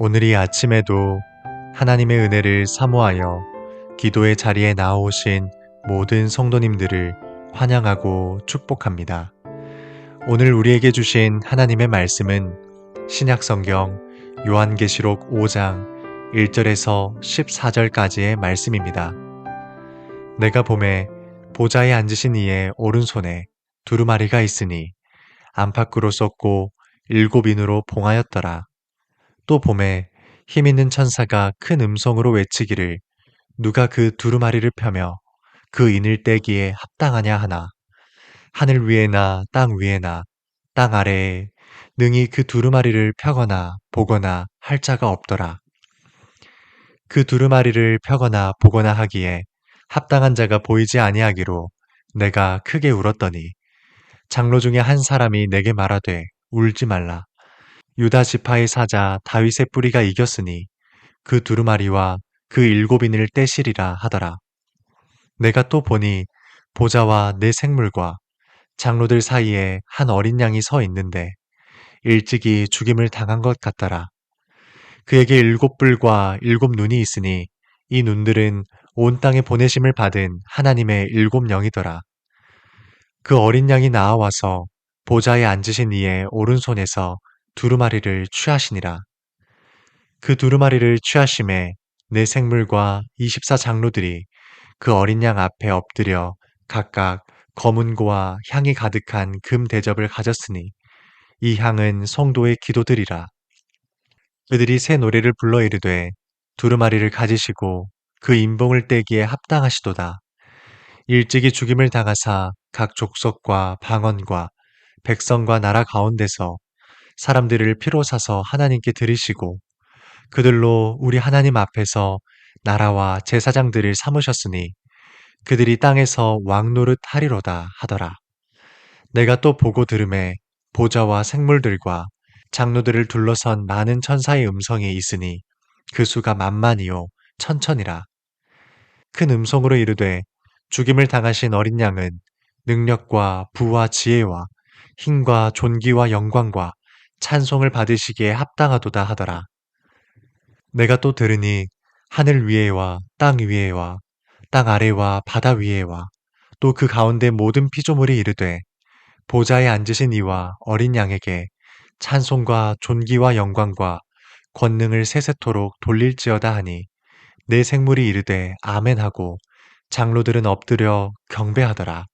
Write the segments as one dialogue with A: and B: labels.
A: 오늘 이 아침에도 하나님의 은혜를 사모하여 기도의 자리에 나오신 모든 성도님들을 환영하고 축복합니다. 오늘 우리에게 주신 하나님의 말씀은 신약성경 요한계시록 5장 1절에서 14절까지의 말씀입니다. 내가 보매 보좌에 앉으신 이의 오른손에 두루마리가 있으니 안팎으로 썼고 7인으로 봉하였더라. 또 봄에 힘있는 천사가 큰 음성으로 외치기를 누가 그 두루마리를 펴며 그 인을 떼기에 합당하냐 하나. 하늘 위에나 땅 위에나 땅 아래에 능히 그 두루마리를 펴거나 보거나 할 자가 없더라. 그 두루마리를 펴거나 보거나 하기에 합당한 자가 보이지 아니하기로 내가 크게 울었더니 장로 중에 한 사람이 내게 말하되 울지 말라. 유다 지파의 사자 다윗의 뿌리가 이겼으니 그 두루마리와 그 7인을 떼시리라 하더라. 내가 또 보니 보좌와 네 생물과 장로들 사이에 한 어린 양이 서 있는데 일찍이 죽임을 당한 것 같더라. 그에게 7뿔과 7눈이 있으니 이 눈들은 온 땅에 보내심을 받은 하나님의 7영이더라. 그 어린 양이 나아와서 보좌에 앉으신 이의 오른손에서 두루마리를 취하시니라. 그 두루마리를 취하심에 네 생물과 24장로들이 그 어린 양 앞에 엎드려 각각 검은고와 향이 가득한 금 대접을 가졌으니 이 향은 성도의 기도들이라. 그들이 새 노래를 불러 이르되 두루마리를 가지시고 그 인봉을 떼기에 합당하시도다. 일찍이 죽임을 당하사 각 족속과 방언과 백성과 나라 가운데서 사람들을 피로 사서 하나님께 드리시고 그들로 우리 하나님 앞에서 나라와 제사장들을 삼으셨으니 그들이 땅에서 왕노릇 하리로다 하더라. 내가 또 보고 들음에 보좌와 생물들과 장로들을 둘러선 많은 천사의 음성이 있으니 그 수가 만만이요 천천이라. 큰 음성으로 이르되 죽임을 당하신 어린 양은 능력과 부와 지혜와 힘과 존귀와 영광과 찬송을 받으시기에 합당하도다 하더라. 내가 또 들으니 하늘 위에와 땅 위에와 땅 아래와 바다 위에와 또 그 가운데 모든 피조물이 이르되 보좌에 앉으신 이와 어린 양에게 찬송과 존귀와 영광과 권능을 세세토록 돌릴지어다 하니 내 생물이 이르되 아멘 하고 장로들은 엎드려 경배하더라.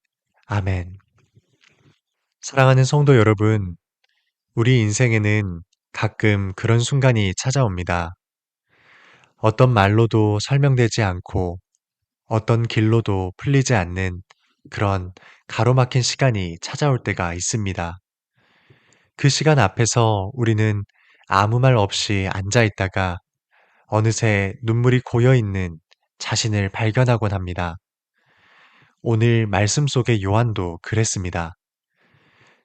A: 아멘. 사랑하는 성도 여러분, 우리 인생에는 가끔 그런 순간이 찾아옵니다. 어떤 말로도 설명되지 않고 어떤 길로도 풀리지 않는 그런 가로막힌 시간이 찾아올 때가 있습니다. 그 시간 앞에서 우리는 아무 말 없이 앉아 있다가 어느새 눈물이 고여 있는 자신을 발견하곤 합니다. 오늘 말씀 속의 요한도 그랬습니다.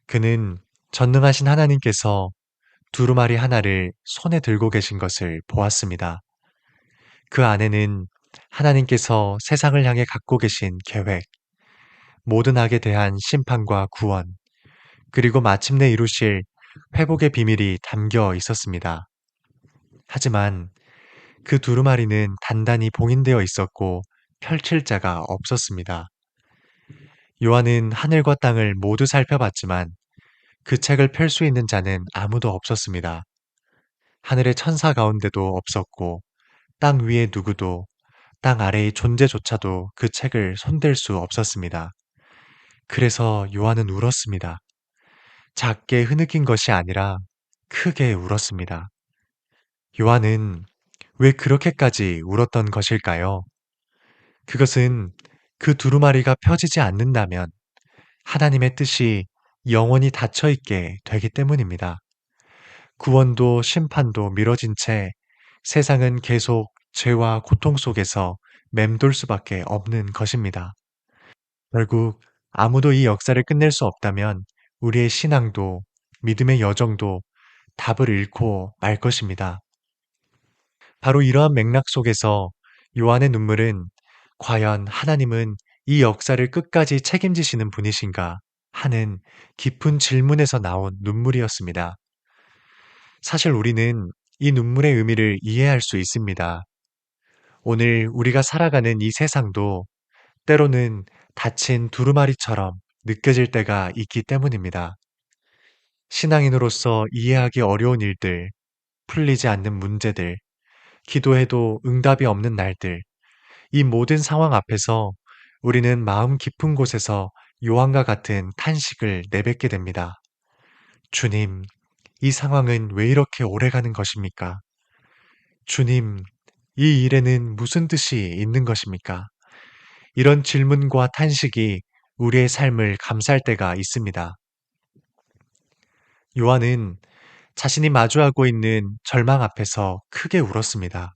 A: 그는 전능하신 하나님께서 두루마리 하나를 손에 들고 계신 것을 보았습니다. 그 안에는 하나님께서 세상을 향해 갖고 계신 계획, 모든 악에 대한 심판과 구원, 그리고 마침내 이루실 회복의 비밀이 담겨 있었습니다. 하지만 그 두루마리는 단단히 봉인되어 있었고 펼칠 자가 없었습니다. 요한은 하늘과 땅을 모두 살펴봤지만 그 책을 펼 수 있는 자는 아무도 없었습니다. 하늘의 천사 가운데도 없었고 땅 위에 누구도 땅 아래의 존재조차도 그 책을 손댈 수 없었습니다. 그래서 요한은 울었습니다. 작게 흐느낀 것이 아니라 크게 울었습니다. 요한은 왜 그렇게까지 울었던 것일까요? 그것은 그 두루마리가 펴지지 않는다면 하나님의 뜻이 영원히 닫혀있게 되기 때문입니다. 구원도 심판도 미뤄진 채 세상은 계속 죄와 고통 속에서 맴돌 수밖에 없는 것입니다. 결국 아무도 이 역사를 끝낼 수 없다면 우리의 신앙도 믿음의 여정도 답을 잃고 말 것입니다. 바로 이러한 맥락 속에서 요한의 눈물은 과연 하나님은 이 역사를 끝까지 책임지시는 분이신가 하는 깊은 질문에서 나온 눈물이었습니다. 사실 우리는 이 눈물의 의미를 이해할 수 있습니다. 오늘 우리가 살아가는 이 세상도 때로는 다친 두루마리처럼 느껴질 때가 있기 때문입니다. 신앙인으로서 이해하기 어려운 일들, 풀리지 않는 문제들, 기도해도 응답이 없는 날들, 이 모든 상황 앞에서 우리는 마음 깊은 곳에서 요한과 같은 탄식을 내뱉게 됩니다. 주님, 이 상황은 왜 이렇게 오래 가는 것입니까? 주님, 이 일에는 무슨 뜻이 있는 것입니까? 이런 질문과 탄식이 우리의 삶을 감쌀 때가 있습니다. 요한은 자신이 마주하고 있는 절망 앞에서 크게 울었습니다.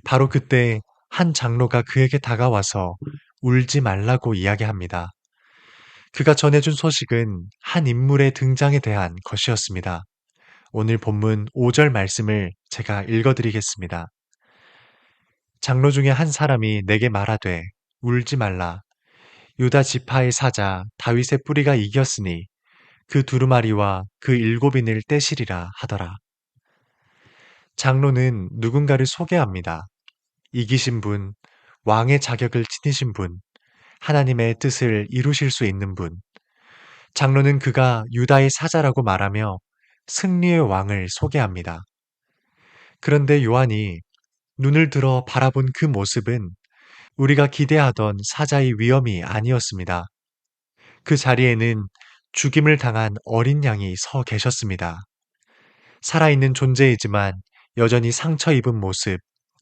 A: 바로 그때 한 장로가 그에게 다가와서 울지 말라고 이야기합니다. 그가 전해준 소식은 한 인물의 등장에 대한 것이었습니다. 오늘 본문 5절 말씀을 제가 읽어드리겠습니다. 장로 중에 한 사람이 내게 말하되 울지 말라. 유다 지파의 사자 다윗의 뿌리가 이겼으니 그 두루마리와 그 일곱인을 떼시리라 하더라. 장로는 누군가를 소개합니다. 이기신 분, 왕의 자격을 지니신 분, 하나님의 뜻을 이루실 수 있는 분. 장로는 그가 유다의 사자라고 말하며 승리의 왕을 소개합니다. 그런데 요한이 눈을 들어 바라본 그 모습은 우리가 기대하던 사자의 위엄이 아니었습니다. 그 자리에는 죽임을 당한 어린 양이 서 계셨습니다. 살아있는 존재이지만 여전히 상처 입은 모습,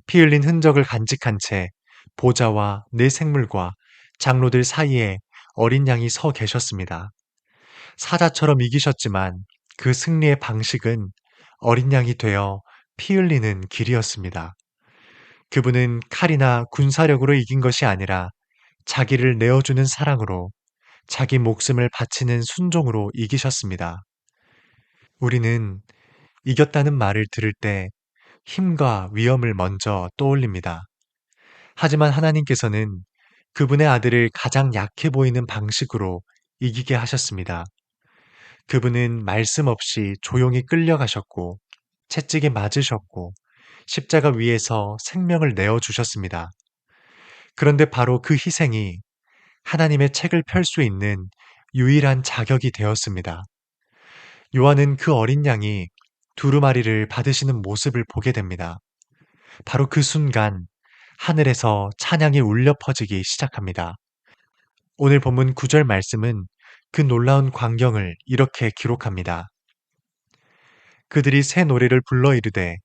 A: 피 흘린 흔적을 간직한 채 보좌와 내 생물과 장로들 사이에 어린 양이 서 계셨습니다. 사자처럼 이기셨지만 그 승리의 방식은 어린 양이 되어 피 흘리는 길이었습니다. 그분은 칼이나 군사력으로 이긴 것이 아니라 자기를 내어주는 사랑으로 자기 목숨을 바치는 순종으로 이기셨습니다. 우리는 이겼다는 말을 들을 때 힘과 위엄을 먼저 떠올립니다. 하지만 하나님께서는 그분의 아들을 가장 약해 보이는 방식으로 이기게 하셨습니다. 그분은 말씀 없이 조용히 끌려가셨고, 채찍에 맞으셨고, 십자가 위에서 생명을 내어주셨습니다. 그런데 바로 그 희생이 하나님의 책을 펼 수 있는 유일한 자격이 되었습니다. 요한은 그 어린 양이 두루마리를 받으시는 모습을 보게 됩니다. 바로 그 순간 하늘에서 찬양이 울려 퍼지기 시작합니다. 오늘 본문 9절 말씀은 그 놀라운 광경을 이렇게 기록합니다. 그들이 새 노래를 불러 이르되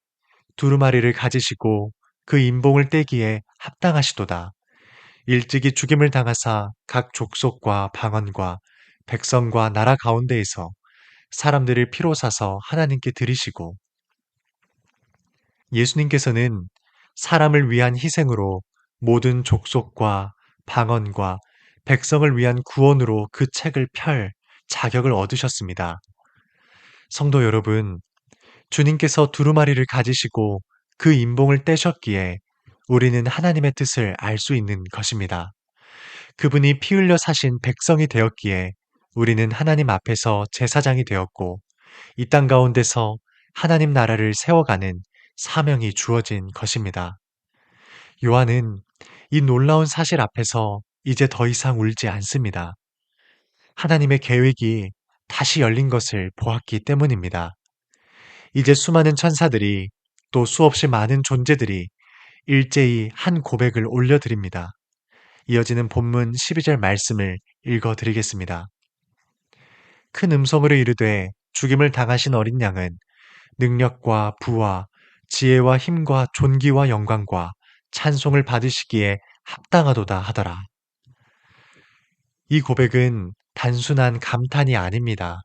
A: 두루마리를 가지시고 그 인봉을 떼기에 합당하시도다. 일찍이 죽임을 당하사 각 족속과 방언과 백성과 나라 가운데에서 사람들을 피로 사서 하나님께 드리시고 예수님께서는 사람을 위한 희생으로 모든 족속과 방언과 백성을 위한 구원으로 그 책을 펼 자격을 얻으셨습니다. 성도 여러분, 주님께서 두루마리를 가지시고 그 인봉을 떼셨기에 우리는 하나님의 뜻을 알 수 있는 것입니다. 그분이 피 흘려 사신 백성이 되었기에 우리는 하나님 앞에서 제사장이 되었고 이 땅 가운데서 하나님 나라를 세워가는 사명이 주어진 것입니다. 요한은 이 놀라운 사실 앞에서 이제 더 이상 울지 않습니다. 하나님의 계획이 다시 열린 것을 보았기 때문입니다. 이제 수많은 천사들이 또 수없이 많은 존재들이 일제히 한 고백을 올려드립니다. 이어지는 본문 12절 말씀을 읽어드리겠습니다. 큰 음성으로 이르되 죽임을 당하신 어린 양은 능력과 부와 지혜와 힘과 존귀와 영광과 찬송을 받으시기에 합당하도다 하더라. 이 고백은 단순한 감탄이 아닙니다.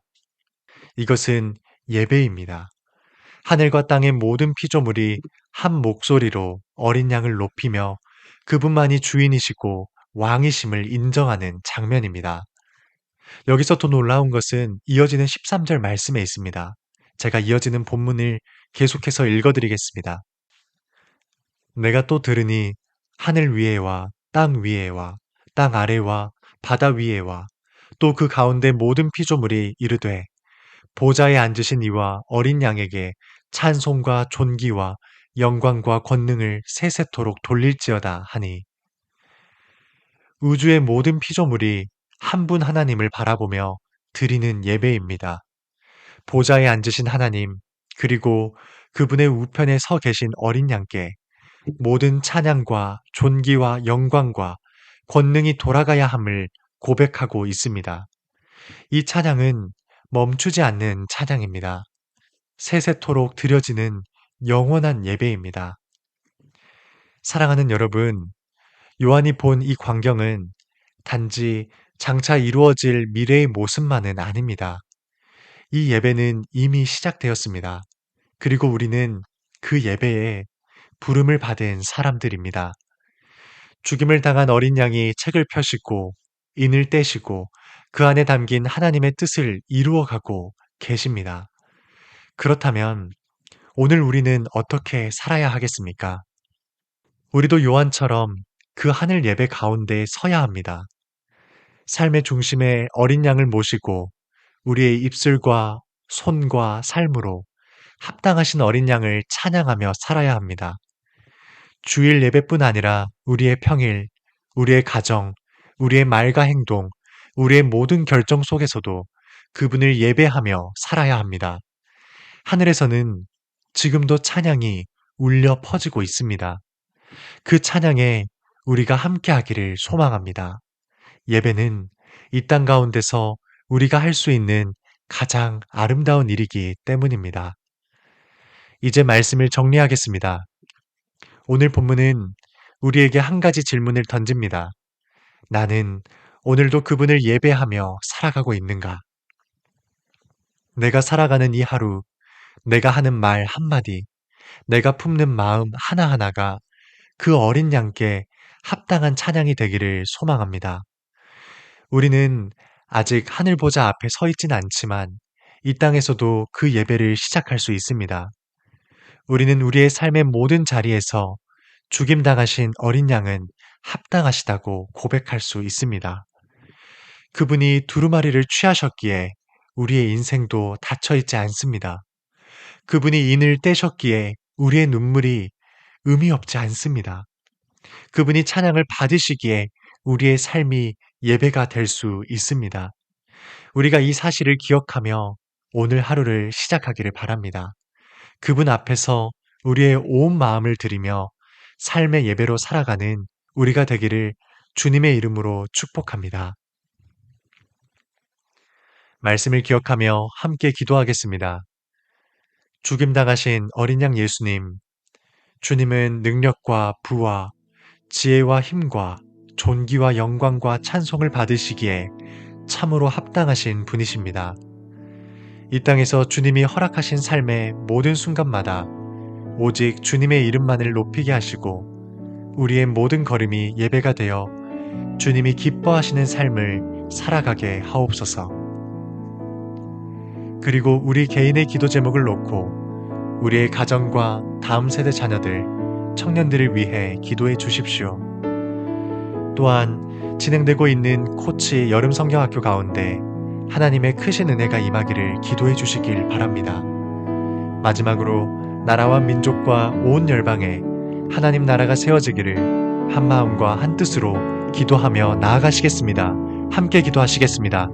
A: 이것은 예배입니다. 하늘과 땅의 모든 피조물이 한 목소리로 어린 양을 높이며 그분만이 주인이시고 왕이심을 인정하는 장면입니다. 여기서 더 놀라운 것은 이어지는 13절 말씀에 있습니다. 제가 이어지는 본문을 계속해서 읽어드리겠습니다. 내가 또 들으니 하늘 위에와 땅 위에와 땅 아래와 바다 위에와 또 그 가운데 모든 피조물이 이르되 보좌에 앉으신 이와 어린 양에게 찬송과 존귀와 영광과 권능을 세세토록 돌릴지어다 하니 우주의 모든 피조물이 한 분 하나님을 바라보며 드리는 예배입니다. 보좌에 앉으신 하나님, 그리고 그분의 우편에 서 계신 어린 양께 모든 찬양과 존귀와 영광과 권능이 돌아가야 함을 고백하고 있습니다. 이 찬양은 멈추지 않는 찬양입니다. 세세토록 드려지는 영원한 예배입니다. 사랑하는 여러분, 요한이 본 이 광경은 단지 장차 이루어질 미래의 모습만은 아닙니다. 이 예배는 이미 시작되었습니다. 그리고 우리는 그 예배에 부름을 받은 사람들입니다. 죽임을 당한 어린 양이 책을 펴시고 인을 떼시고 그 안에 담긴 하나님의 뜻을 이루어가고 계십니다. 그렇다면 오늘 우리는 어떻게 살아야 하겠습니까? 우리도 요한처럼 그 하늘 예배 가운데 서야 합니다. 삶의 중심에 어린 양을 모시고 우리의 입술과 손과 삶으로 합당하신 어린 양을 찬양하며 살아야 합니다. 주일 예배뿐 아니라 우리의 평일, 우리의 가정, 우리의 말과 행동, 우리의 모든 결정 속에서도 그분을 예배하며 살아야 합니다. 하늘에서는 지금도 찬양이 울려 퍼지고 있습니다. 그 찬양에 우리가 함께하기를 소망합니다. 예배는 이 땅 가운데서 우리가 할 수 있는 가장 아름다운 일이기 때문입니다. 이제 말씀을 정리하겠습니다. 오늘 본문은 우리에게 한 가지 질문을 던집니다. 나는 오늘도 그분을 예배하며 살아가고 있는가? 내가 살아가는 이 하루, 내가 하는 말 한마디, 내가 품는 마음 하나하나가 그 어린 양께 합당한 찬양이 되기를 소망합니다. 우리는 아직 하늘 보좌 앞에 서 있진 않지만 이 땅에서도 그 예배를 시작할 수 있습니다. 우리는 우리의 삶의 모든 자리에서 죽임당하신 어린 양은 합당하시다고 고백할 수 있습니다. 그분이 두루마리를 취하셨기에 우리의 인생도 닫혀있지 않습니다. 그분이 인을 떼셨기에 우리의 눈물이 의미 없지 않습니다. 그분이 찬양을 받으시기에 우리의 삶이 예배가 될 수 있습니다. 우리가 이 사실을 기억하며 오늘 하루를 시작하기를 바랍니다. 그분 앞에서 우리의 온 마음을 드리며 삶의 예배로 살아가는 우리가 되기를 주님의 이름으로 축복합니다. 말씀을 기억하며 함께 기도하겠습니다. 죽임당하신 어린 양 예수님, 주님은 능력과 부와 지혜와 힘과 존귀와 영광과 찬송을 받으시기에 참으로 합당하신 분이십니다. 이 땅에서 주님이 허락하신 삶의 모든 순간마다 오직 주님의 이름만을 높이게 하시고 우리의 모든 걸음이 예배가 되어 주님이 기뻐하시는 삶을 살아가게 하옵소서. 그리고 우리 개인의 기도 제목을 놓고 우리의 가정과 다음 세대 자녀들, 청년들을 위해 기도해 주십시오. 또한 진행되고 있는 코치 여름 성경학교 가운데 하나님의 크신 은혜가 임하기를 기도해 주시길 바랍니다. 마지막으로 나라와 민족과 온 열방에 하나님 나라가 세워지기를 한 마음과 한 뜻으로 기도하며 나아가시겠습니다. 함께 기도하시겠습니다.